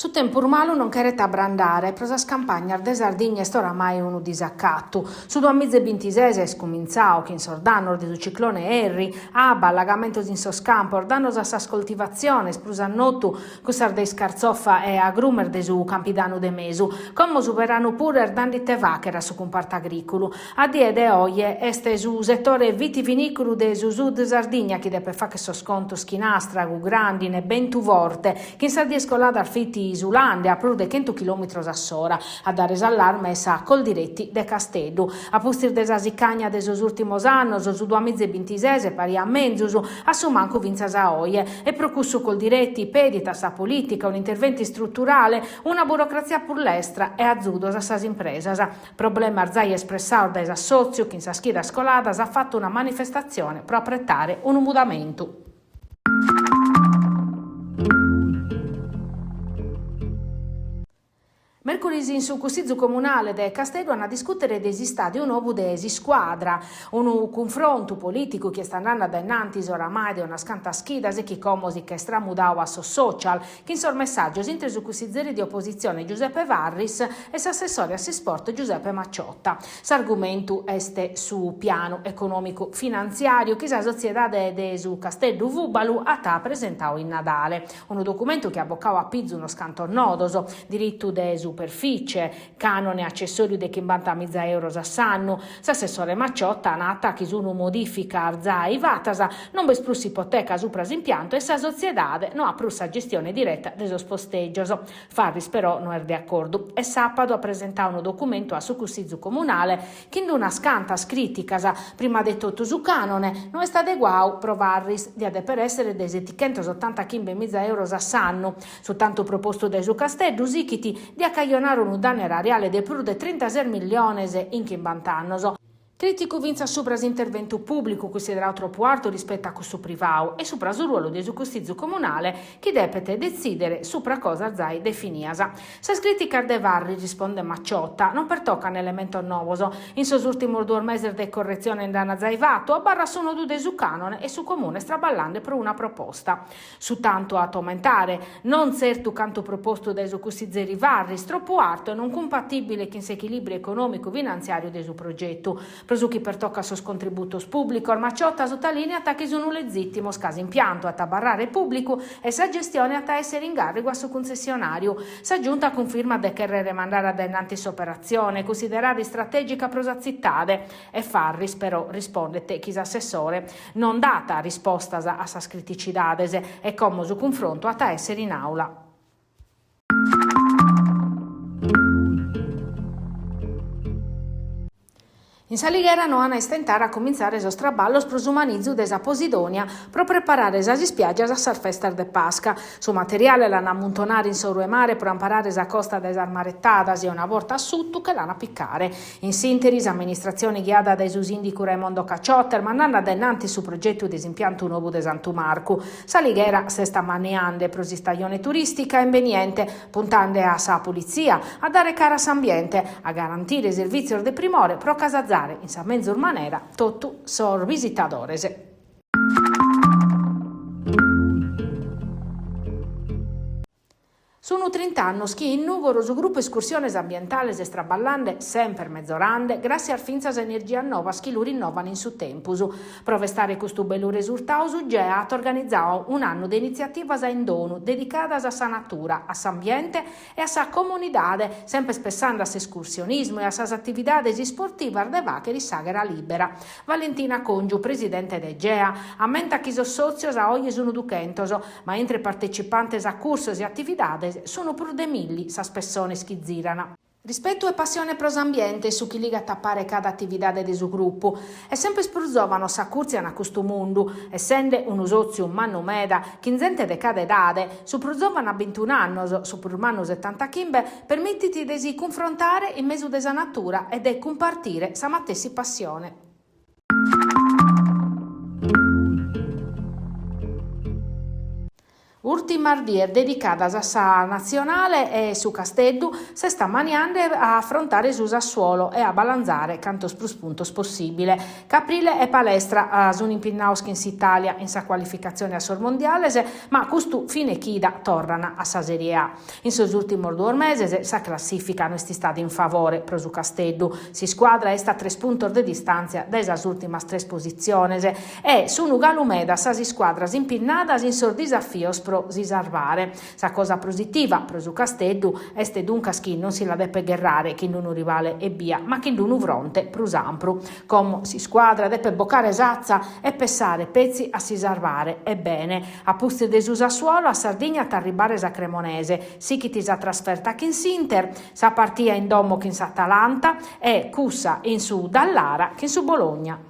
Su tempo malo non chereta brandare, prosa scampagna de Sardegna sto oramai uno disaccatto. Su 2026 scominzao che in sordano del ciclone Harry, allagamento in soscampo, ordanos a sa scoltivazione, sprusannotu, cusar dei scarzoffa e agrumer de su campidano de mesu, come superano pure erdandi te vachera su comparto agricolo. A die de oie este su settore vitivinicolo de su sud Sardegna che deve fa che so sconto schinastra, grandine, ben tu vorte, che in Sardegna scolada arfitti Isulande a più di 100 km a sora, a dare allarme sa col diretti de Castello. A pustir de sasicagna de sos ultimos annos, su 2026 pari a menzusu, a su manco vinzas a oie, e procussu col diretti pedita sa politica, un intervento strutturale, una burocrazia pur lestra e azudos a sas impresas. Problema arzai espressao da assozio che in sa scheda scolada ha fatto una manifestazione per apprettare un mudamento. Mercoledì in su Consiglio Comunale de Castello a discutere desi stadio nuovo desi squadra, un confronto politico che sta andando da innanti oramai di una scanta schida e chi comosi che stramudao a so social, che in sor messaggio si intresu consiglieri di opposizione Giuseppe Varris e s'assessore a sport Giuseppe Macciotta. S'argomento este su piano economico finanziario che sa società de su Castello Vubalu a ta presentao in Natale, un documento che abboccao a pizzo uno scanto nodoso, diritto de superficie, canone accessorio de 50.000 euro a sanno, s'assessore Macciotta nata che su una modifica arzai vatasa non bes plus ipoteca su pras impianto e sa sociedade no ha plus a gestione diretta de sos posteggios. Farris però non è di accordo e sabato ha presentato un documento a su Consiglio Comunale che in una scanta critica prima de tutto su canone non è stato adeguato pro Varris di ade per essere des 185.000 euro a sanno, soltanto proposto de su Castello Zichiti di accaglionare un danno erariale di più di 36 milioni in 50 anni. Critico vinza sopra l'intervento pubblico considerato troppo alto rispetto a questo privato e sopra il ruolo del Consiglio Comunale che deve decidere sopra cosa zai definiasa. Se critica de Varri risponde Macciotta, non pertocca un elemento novoso. In sos ultimi 2 mesi di correzione in dana zaivato, a barra sono due su canone e su comune straballando per una proposta. Su tanto a aumentare, non certo canto proposto dai consiglieri Varri, troppo alto e non compatibile con l'equilibrio economico-finanziario del suo progetto. Presuchi per tocca sos contributos pubblico, Macciotta sottolinea che sono legittimo scasi impianto a tabarrare pubblico e sa gestione a essere in garrigo a suo concessionario. Sa giunta conferma de che remandare ad innantis operazione, considerare strategica prosa zittade e Farris però rispondete chi assessore non data risposta a sa criticidades e come su confronto a essere in aula. In Salighera non hanno estentare a cominciare esos traballos pro sumanizzu desa Posidonia pro preparare esas spiaggias a sar festa de Pasca. Su materiale l'hanno ammuntonare in sorue mare pro amparare esa costa desa armarettadas e una volta a sutto che l'hanno piccare. In sinteris, amministrazione guiata da Esusindico Raimondo Cacciotter mandando ad innanti su progetto disimpianto nuovo de Santo Marco. Salighera se sta manneando pro stagione turistica inveniente, puntando a sa polizia, a dare cara s'ambiente, a garantire il servizio de primore pro casazzare in sa mezzo manera tutto sor visitadores. Sono 30 anni che in Nugoro su gruppo escursiones ambientales estraballande sempre mezzorande grazie al finzas energia nova che lo rinnovano in su tempusu. Prove stare questo bello risultato GEA ha organizzato un anno di iniziativas in dono dedicadas a sa natura, a sa ambiente e a sa comunidade, sempre spessando a sa escursionismo e a sa attivitades sportivas de vacheri sagera libera. Valentina Congiu, presidente de GEA, ammenta che sos socios a oggi sono 200, ma entre partecipantes a cursos e attivitades sono pur de milli sa spessone schizzirana. Rispetto e passione pros ambiente su chi liga a tappare cada attività del suo gruppo e sempre spruzzovano sa curziana a questo mondo, essendo un usozio un manno meda, chinzente de cada edade, su pruzzovano a 21 anni, su pur manno 70 chimbe, permettiti de si confrontare in mezzo desa natura e de compartire sa mattessi passione. Ultima è dedicata a sa nazionale e su Casteddu se sta maniando a affrontare su Sassuolo e a balanzare cantos plus puntos possibile. Caprile e palestra a Un'impinnaus Italia in sa qualificazione a Sormondialese, ma custu fine chida tornano a sa Serie A. In sos ultimos 2 mesi sa classifica non è stata in favore pro su Casteddu. Si squadra est a 3 puntos de distanza da esas ultimas 3 posizioni e su Nugalumeda sa si squadras impinnadas in sor desafios pro si salvare. Sa cosa positiva pro su Casteddu est dunque chi non si la deppe gherrare chi non un rivale e via, ma chi non un fronte prus ampru. Come si squadra deppe boccare esazza e pessare pezzi a si salvare. Ebbene, a puste de su Sassuolo a Sardegna t'arribare sa Cremonese, si chi ti sa trasferta che in Sinter, sa partia in domo che in sa Atalanta e cussa in su Dallara che in su Bologna.